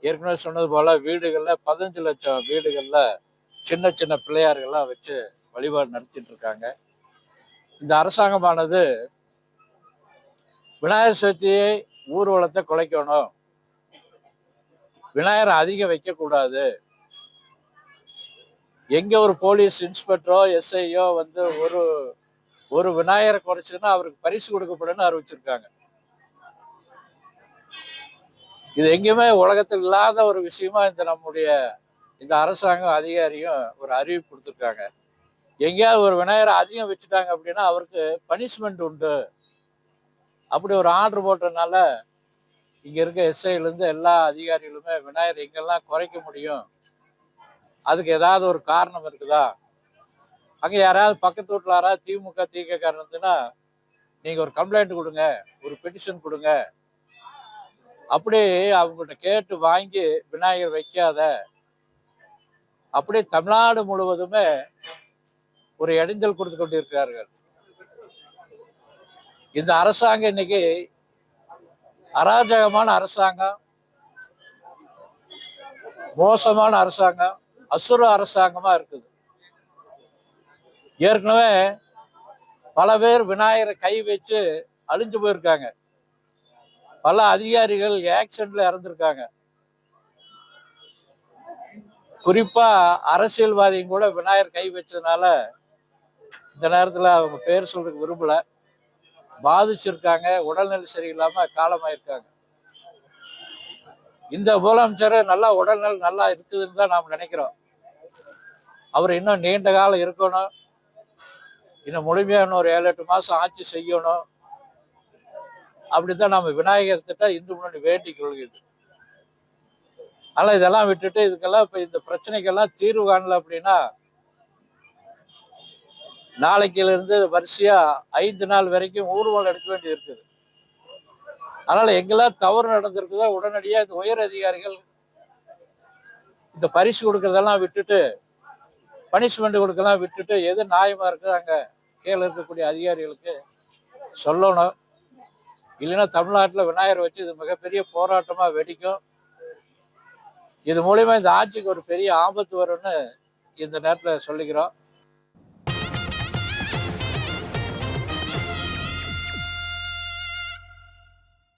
ஏற்கனவே சொன்னது போல வீடுகள்ல 15 லட்சம் வீடுகள்ல சின்ன சின்ன பிள்ளையார்கள்லாம் வச்சு வழிபாடு நடத்திட்டு இருக்காங்க. இந்த அரசாங்கமானது விநாயகர் சதுர்த்தியை ஊர்வலத்தை குலைக்கணும், விநாயகரை அதிகம் வைக்கக்கூடாது, எங்க ஒரு போலீஸ் இன்ஸ்பெக்டரோ எஸ்ஐயோ வந்து ஒரு ஒரு விநாயகரை குறைச்சுன்னா அவருக்கு பரிசு கொடுக்கப்படும் அறிவிச்சிருக்காங்க. இது எங்கேயுமே உலகத்தில் இல்லாத ஒரு விஷயமா இந்த அரசாங்கம் அதிகாரியும் ஒரு அறிவிப்பு கொடுத்துருக்காங்க. எங்கேயாவது ஒரு விநாயகரை அதிகம் வச்சுட்டாங்க அப்படின்னா அவருக்கு பனிஷ்மெண்ட் உண்டு அப்படி ஒரு ஆர்டர் போட்டதுனால இங்க இருக்க எஸ்ஐலேருந்து எல்லா அதிகாரிகளுமே விநாயகர் எங்கெல்லாம் குறைக்க முடியும், அதுக்கு ஏதாவது ஒரு காரணம் இருக்குதா, அங்கே யாராவது பக்கத்து வீட்டில் யாராவது திமுக திக காரணத்துனா நீங்க ஒரு கம்ப்ளைண்ட் கொடுங்க, ஒரு பெட்டிஷன் கொடுங்க, அப்படி அவங்கள்ட்ட கேட்டு வாங்கி விநாயகர் வைக்காத, அப்படியே தமிழ்நாடு முழுவதுமே ஒரு இடைஞ்சல் கொடுத்து கொண்டிருக்கிறார்கள். இந்த அரசாங்கம் இன்னைக்கு அராஜகமான அரசாங்கம், மோசமான அரசாங்கம், அசுர அரசாங்கமா இருக்குது. ஏற்கனவே பல பேர் விநாயகரை கை வச்சு அழிஞ்சு போயிருக்காங்க, பல அதிகாரிகள் ஆக்சிடென்ட்ல இறந்திருக்காங்க. குறிப்பா அரசியல்வாதியும் கூட விநாயகர் கை வச்சதுனால இந்த நேரத்துல அவங்க பேர் சொல்றதுக்கு விரும்பல, பாதிச்சிருக்காங்க, உடல்நிலை சரியில்லாம காலமாயிருக்காங்க. இந்த முதலமைச்சர் நல்லா உடல்நிலை நல்லா இருக்குதுன்னு தான் நாம் நினைக்கிறோம். அவர் இன்னும் நீண்ட காலம் இருக்கணும், இன்னும் முழுமையா இன்னும் ஒரு 7-8 மாசம் ஆட்சி செய்யணும், அப்படித்தான் நம்ம விநாயகர் திட்ட இந்து முன்னணி வேண்டிக் கொள்கிறது. ஆனா இதெல்லாம் விட்டுட்டு இதுக்கெல்லாம் இப்ப இந்த பிரச்சனைக்கெல்லாம் தீர்வு காணல அப்படின்னா நாளைக்குல இருந்து வரிசையா 5 நாள் வரைக்கும் ஊர்வலம் எடுக்க வேண்டி இருக்குது. அதனால எங்கெல்லாம் தவறு நடந்திருக்குதோ உடனடியா இந்த உயர் அதிகாரிகள் இந்த பரிசு கொடுக்கறதெல்லாம் விட்டுட்டு, பனிஷ்மெண்ட் கொடுக்கலாம் விட்டுட்டு, எது நியாயமா இருக்குது அங்க கீழே இருக்கக்கூடிய அதிகாரிகளுக்கு சொல்லணும். இல்லைன்னா தமிழ்நாட்டில் விநாயகர் வச்சு இது மிகப்பெரிய போராட்டமா வெடிக்கும். இது மூலியமா இந்த ஆட்சிக்கு ஒரு பெரிய ஆபத்து வரும்னு இந்த நேரத்தில் சொல்லிக்கிறோம்.